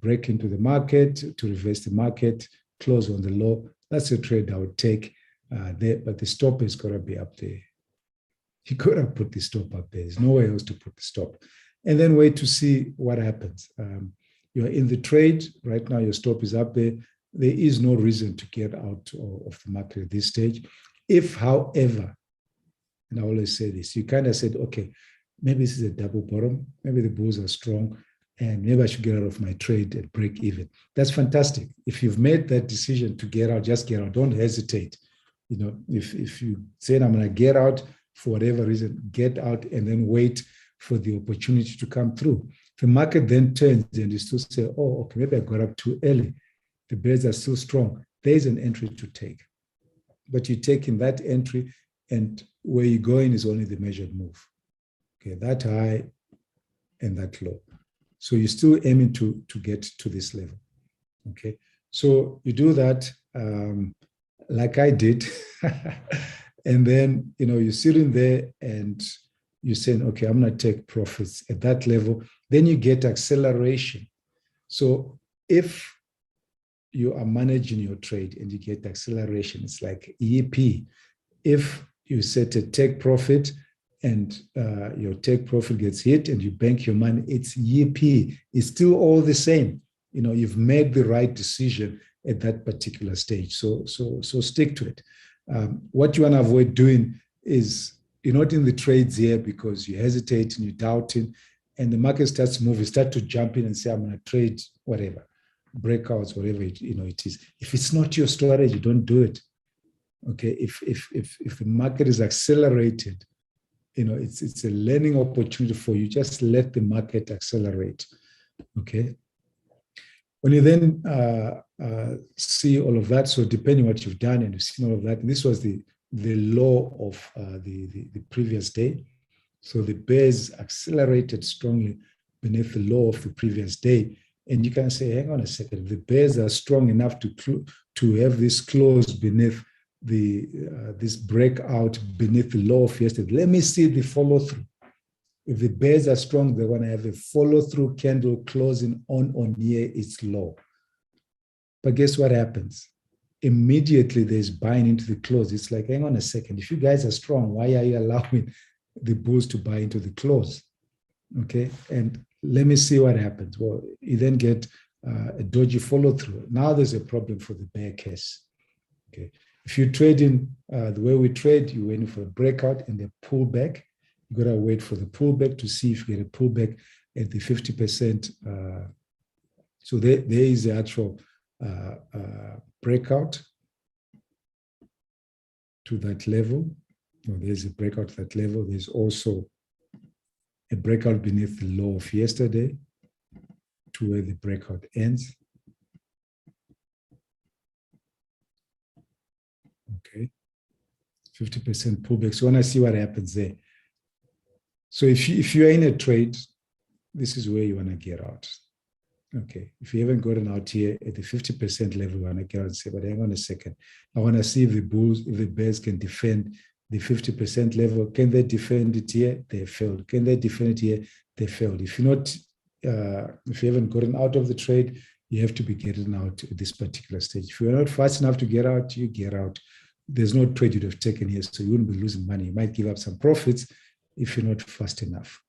Speaker 1: break into the market, to reverse the market, close on the low, that's a trade I would take there, but the stop is got to be up there. You got to put the stop up there. There's nowhere else to put the stop. And then wait to see what happens. You're in the trade. Right now, your stop is up there. There is no reason to get out of the market at this stage. If, however, and I always say this, you kind of said, okay, maybe this is a double bottom, maybe the bulls are strong, and maybe I should get out of my trade and break even. That's fantastic. If you've made that decision to get out, just get out. Don't hesitate. If you say, I'm going to get out for whatever reason, get out and then wait for the opportunity to come through. The market then turns and you still say, oh, okay, maybe I got up too early. The bears are still strong. There's an entry to take. But you're taking that entry, and where you're going is only the measured move. Okay, that high and that low. So you're still aiming to get to this level. Okay, so you do that like I did, and then you're sitting there and you're saying, okay, I'm going to take profits at that level. Then you get acceleration. So if you are managing your trade and you get acceleration, it's like EP. If you set a take profit and your take profit gets hit and you bank your money, it's EP. It's still all the same. You've made the right decision at that particular stage. So stick to it. What you want to avoid doing is you're not in the trades here because you hesitate and you're doubting, and the market starts moving, start to jump in and say, I'm going to trade whatever, breakouts, whatever it is. If it's not your strategy, don't do it. Okay, if the market is accelerated, it's a learning opportunity for you. Just let the market accelerate. Okay. When you then see all of that, so depending on what you've done and you've seen all of that, this was the low of the previous day. So the bears accelerated strongly beneath the low of the previous day. And you can say, hang on a second, the bears are strong enough to have this close beneath this breakout beneath the low of yesterday. Let me see the follow through. If the bears are strong, they want to have a follow through candle closing on near its low. But guess what happens? Immediately there's buying into the close. It's like, hang on a second. If you guys are strong, why are you allowing the bulls to buy into the close? Okay. And let me see what happens. Well, you then get a dodgy follow through. Now there's a problem for the bear case. Okay. If you trade in the way we trade, you're waiting for a breakout and a pullback. You got to wait for the pullback to see if you get a pullback at the 50%. So there is the actual breakout to that level. There's a breakout to that level. There's also a breakout beneath the low of yesterday to where the breakout ends. Okay, 50% pullback. So when I see what happens there. So if you're in a trade, this is where you want to get out. Okay, if you haven't gotten out here at the 50% level, you want to get out and say, but hang on a second. I want to see if the bears can defend the 50% level. Can they defend it here? They failed. Can they defend it here? They failed. If you're not, if you haven't gotten out of the trade, you have to be getting out at this particular stage. If you're not fast enough to get out, you get out. There's no trade you'd have taken here, so you wouldn't be losing money. You might give up some profits if you're not fast enough.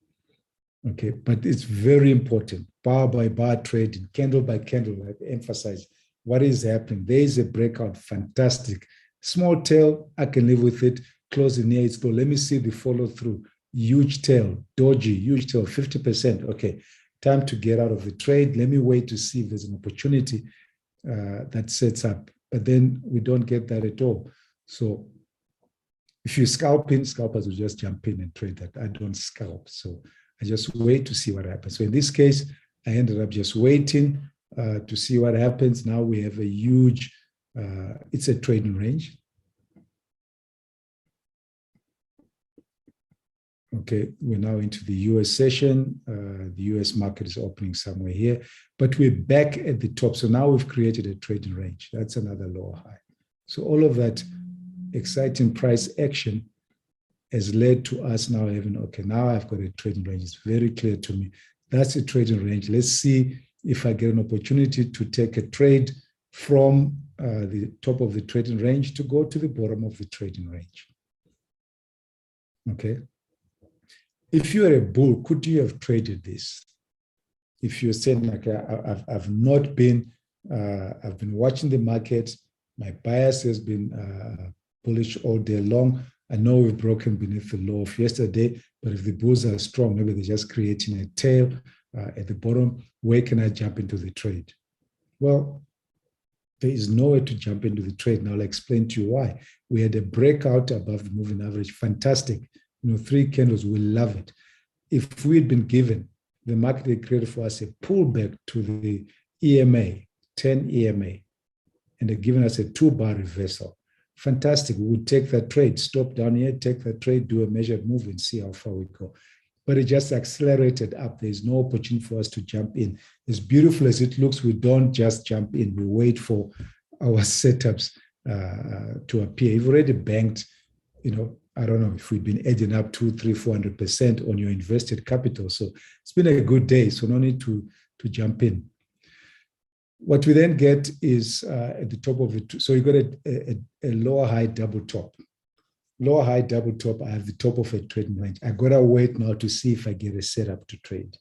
Speaker 1: Okay, but it's very important. Bar by bar trading, candle by candle, I emphasize what is happening. There is a breakout, fantastic. Small tail, I can live with it. Closing near its low. Let me see the follow through. Huge tail, dodgy, huge tail, 50%. Okay, time to get out of the trade. Let me wait to see if there's an opportunity that sets up. But then we don't get that at all. So if you scalp in, scalpers will just jump in and trade that. I don't scalp. So I just wait to see what happens. So in this case, I ended up just waiting to see what happens. Now we have a huge, it's a trading range. Okay, we're now into the US session. The US market is opening somewhere here, but we're back at the top. So now we've created a trading range. That's another lower high. So all of that exciting price action has led to us now having, okay, now I've got a trading range. It's very clear to me. That's a trading range. Let's see if I get an opportunity to take a trade from the top of the trading range to go to the bottom of the trading range. Okay. If you're a bull, could you have traded this? If you're saying, okay, I've not been, I've been watching the market, my bias has been bullish all day long. I know we've broken beneath the low of yesterday, but if the bulls are strong, maybe they're just creating a tail at the bottom. Where can I jump into the trade? Well, there is nowhere to jump into the trade. Now I'll explain to you why. We had a breakout above the moving average. Fantastic. 3 candles, we love it. If we had been given, the market had created for us a pullback to the EMA, 10 EMA, and they've given us a 2-bar reversal. Fantastic. We would take that trade, stop down here, take that trade, do a measured move and see how far we go. But it just accelerated up. There's no opportunity for us to jump in. As beautiful as it looks, we don't just jump in. We wait for our setups to appear. You've already banked, I don't know if we've been adding up 200, 300, 400% on your invested capital. So it's been a good day. So no need to jump in. What we then get is at the top of it. So you got a lower high double top. Lower high double top, I have the top of a trading range. I got to wait now to see if I get a setup to trade.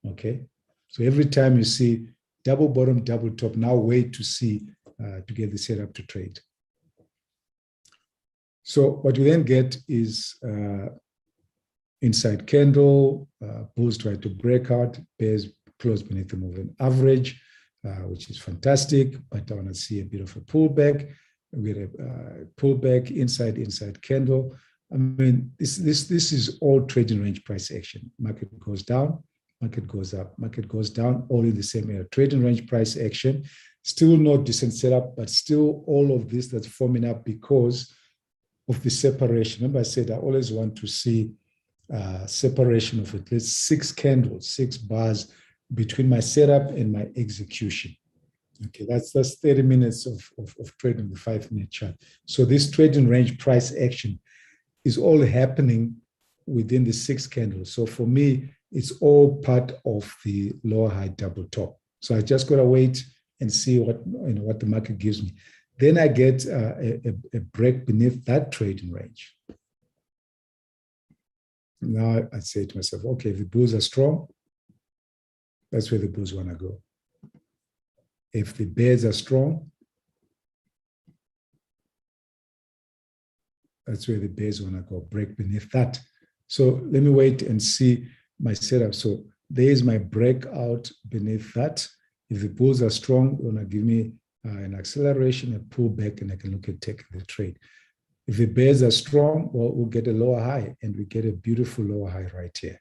Speaker 1: Okay. So every time you see double bottom, double top, now wait to see to get the setup to trade. So what we then get is inside candle, bulls try to break out, bears close beneath the moving average, which is fantastic, but I want to see a bit of a pullback. We get a pullback inside candle. I mean, this is all trading range price action. Market goes down, market goes up, market goes down, all in the same area. Trading range price action, still not decent setup, but still all of this that's forming up because of the separation. Remember I said I always want to see separation of at least 6 candles, 6 bars between my setup and my execution. Okay, that's 30 minutes of trading the 5-minute chart. So this trading range price action is all happening within the 6 candles. So for me, it's all part of the lower high double top. So I just got to wait and see what the market gives me. Then I get a break beneath that trading range. Now I say to myself, okay, if the bulls are strong, that's where the bulls want to go. If the bears are strong, that's where the bears want to go, break beneath that. So let me wait and see my setup. So there's my breakout beneath that. If the bulls are strong, they want to give me an acceleration, a pullback, and I can look at taking the trade. If the bears are strong, well, we'll get a lower high, and we get a beautiful lower high right here.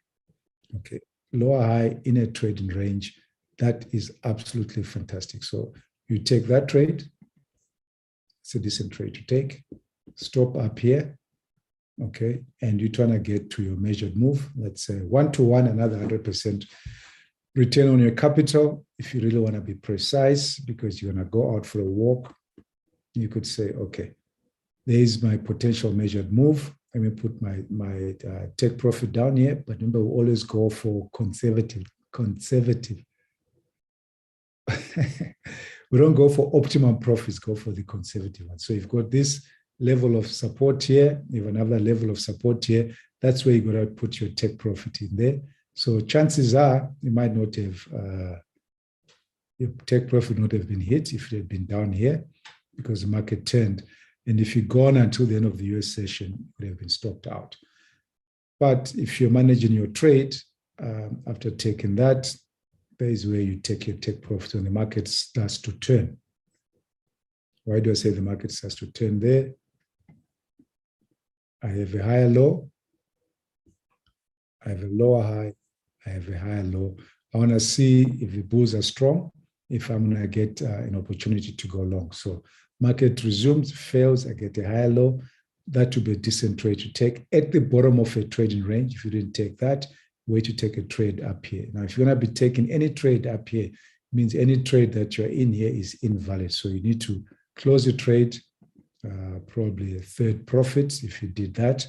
Speaker 1: Okay, lower high in a trading range. That is absolutely fantastic. So you take that trade. It's a decent trade to take. Stop up here. Okay, and you're trying to get to your measured move. Let's say 1-to-1, another 100% return on your capital. If you really want to be precise, because you're going to go out for a walk, you could say, okay, there's my potential measured move. Let me put my take profit down here. But remember, we always go for conservative. We don't go for optimum profits, go for the conservative one. So you've got this level of support here, you have another level of support here. That's where you're going to put your take profit in there. So chances are you might not have, your take profit would not have been hit if it had been down here because the market turned. And if you'd gone until the end of the US session, it would have been stopped out. But if you're managing your trade, after taking that, there is where you take your take profit when the market starts to turn. Why do I say the market starts to turn there? I have a higher low. I have a lower high. I have a higher low. I want to see if the bulls are strong, if I'm going to get an opportunity to go long. So market resumes, fails, I get a higher low. That would be a decent trade to take at the bottom of a trading range. If you didn't take that, way to take a trade up here. Now, if you're going to be taking any trade up here, it means any trade that you're in here is invalid. So you need to close your trade, probably a third profit if you did that.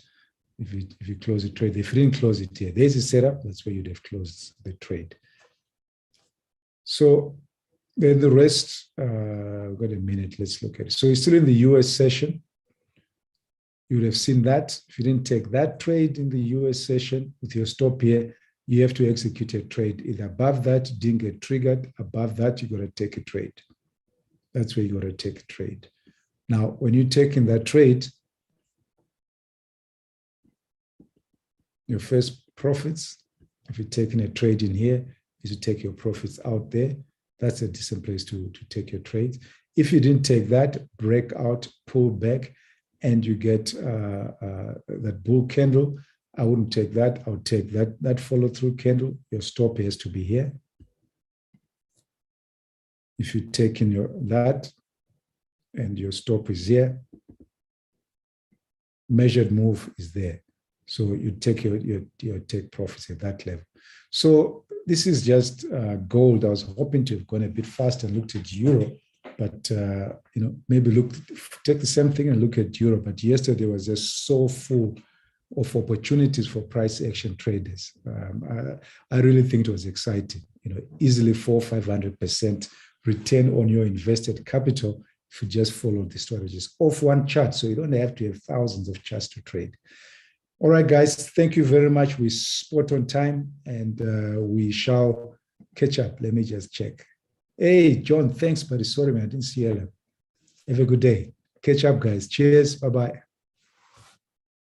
Speaker 1: If you close the trade, if you didn't close it here, there's a setup. That's where you'd have closed the trade. So then the rest, we've got a minute. Let's look at it. So you're still in the US session. You would have seen that. If you didn't take that trade in the US session with your stop here, you have to execute a trade. Either above that, you didn't get triggered. Above that, you got to take a trade. That's where you got to take a trade. Now, when you're taking that trade, your first profits, if you're taking a trade in here, is to take your profits out there. That's a decent place to take your trades. If you didn't take that, break out, pull back, and you get that bull candle, I wouldn't take that. I would take that follow-through candle. Your stop has to be here. If you take in that and your stop is here, measured move is there. So you take your take profits at that level. So this is just gold. I was hoping to have gone a bit faster and looked at euro, but maybe take the same thing and look at euro. But yesterday was just so full of opportunities for price action traders. I really think it was exciting. Easily 400-500% return on your invested capital if you just follow the strategies off one chart. So you don't have to have thousands of charts to trade. All right, guys, thank you very much. We spot on time, and we shall catch up. Let me just check. Hey, John, thanks, buddy. Sorry, man, I didn't see you. Have a good day. Catch up, guys. Cheers. Bye-bye.